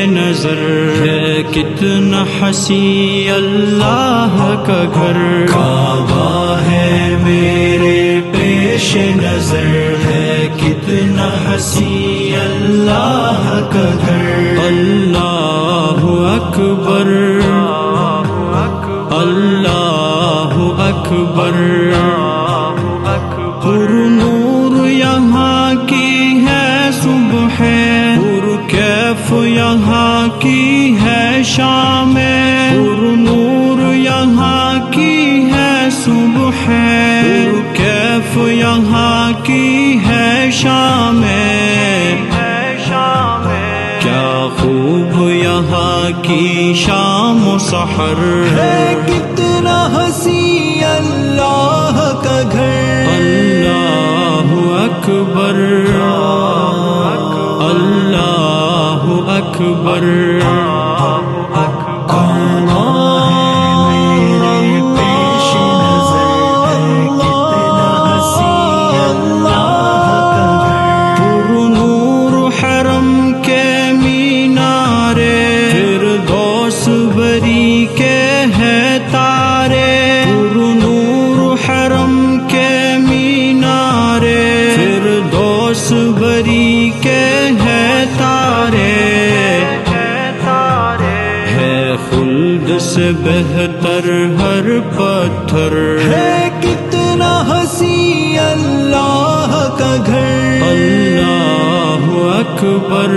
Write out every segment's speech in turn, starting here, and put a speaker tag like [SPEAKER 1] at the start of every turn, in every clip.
[SPEAKER 1] نظر ہے کتنا حسین اللہ کا گھر، کعبہ ہے میرے پیش نظر ہے کتنا حسین اللہ کا گھر، اللہ اکبر اللہ اکبر، پر نور یہاں کی ہے صبح، پر کیف یہاں کی ہے شام، پر نور یہاں کی ہے صبح، پر کیف یہاں کی ہے شام، کیا خوب یہاں کی شام و سحر
[SPEAKER 2] ہے کتنا حسین اللہ کا گھر،
[SPEAKER 1] اللہ اکبر اللہ اکبر، بری کے ہے تارے، پر نور حرم کے مینارے، فردوس بری کے ہے تارے، ہے خلد سے بہتر ہر پتھر،
[SPEAKER 2] ہے کتنا حسین اللہ کا گھر،
[SPEAKER 1] اللہ اکبر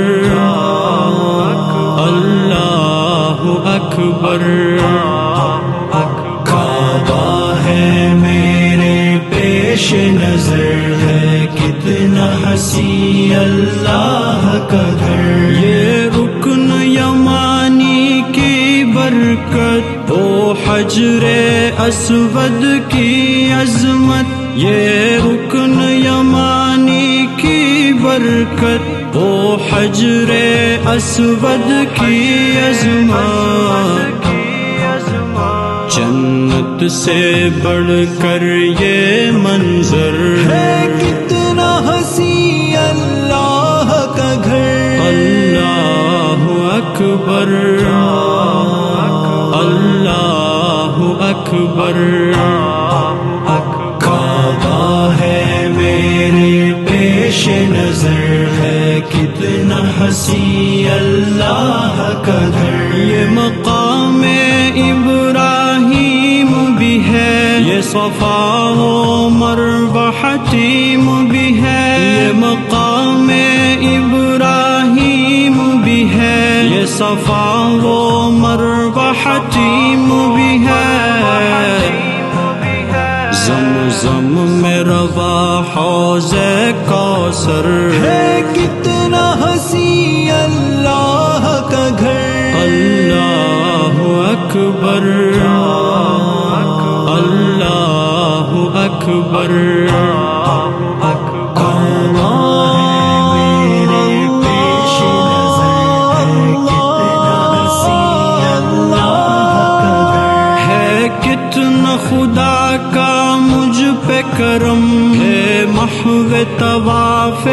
[SPEAKER 1] اللہ اکبر، کعبہ ہے میرے پیش نظر ہے کتنا حسین اللہ کا گھر، یہ رکن یمانی کی برکت، وہ حجر اسود کی عظمت، یہ رکن یمانی کی برکت، وہ حجر اسود کی عظمت، جنت سے بڑھ کر یہ منظر
[SPEAKER 2] ہے کتنا حسین اللہ کا گھر،
[SPEAKER 1] اللہ اکبر اللہ اکبر، کعبہ ہے میرے پیش نظر ہے کتنا حسین اللہ کا گھر، یہ مقام ابراہیم بھی ہے، یہ صفا و مروہ حتیم بھی ہے، یہ مقام ابراہیم بھی ہے، یہ صفا و مروہ حتیم بھی ہے، زمزم میں روا حوض کوثر
[SPEAKER 2] ہے کتنا حسین اللہ کا گھر،
[SPEAKER 1] اللہ اکبر اللہ اکبر، کتنا خدا کا مجھ پہ کرم ہے، محو طواف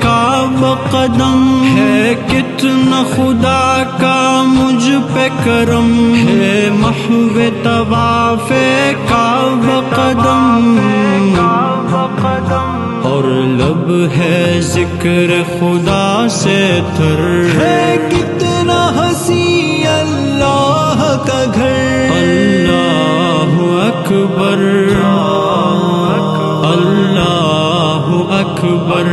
[SPEAKER 1] کعبہ قدم ہے، کتنا خدا کا مجھ پہ کرم ہے، محو طواف کعبہ قدم، اور لب ہے ذکر خدا سے تر،
[SPEAKER 2] ہے کتنا حسین اللہ کا گھر،
[SPEAKER 1] اللہ اکبر اللہ اکبر،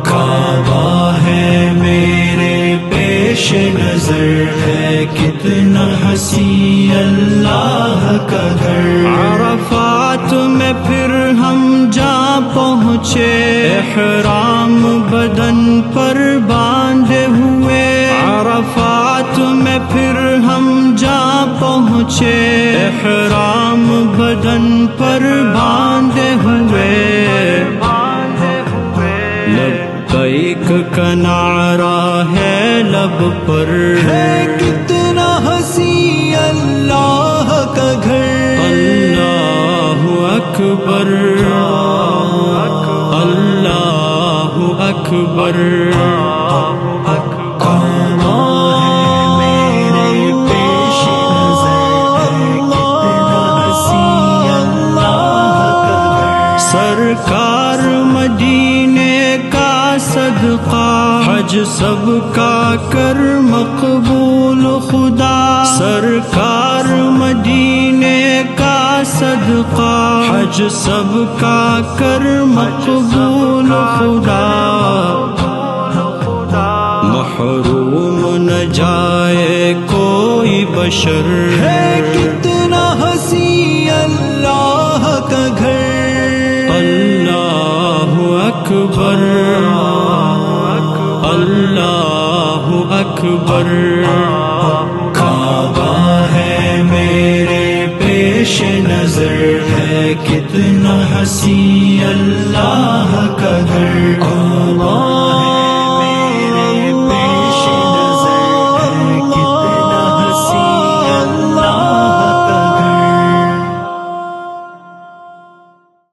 [SPEAKER 1] کعبہ ہے میرے پیش نظر ہے کتنا حسین اللہ کا گھر، عرفات میں پھر ہم جا پہنچے، احرام بدن پر باندھے ہوئے، عرفات میں پھر ہم جا پہنچے، احرام بدن پر باندھے ہوئے، لبیک کا نعرہ ہے لب پر،
[SPEAKER 2] ہے کتنا حسین اللہ کا گھر،
[SPEAKER 1] اللہ اکبر اللہ اکبر، سرکار مدینے کا صدقہ حج سب کا کر مقبول خدا سرکار مدینے کا صدقہ حج سب کا کر مقبول خدا محروم نہ جائے کوئی بشر
[SPEAKER 2] ہے کتنا حسین اللہ کا گھر
[SPEAKER 1] اللہ اکبر اللہ اکبر
[SPEAKER 2] کعبہ ہے میرے پیش نظر ہے کتنا حسین اللہ کا گھر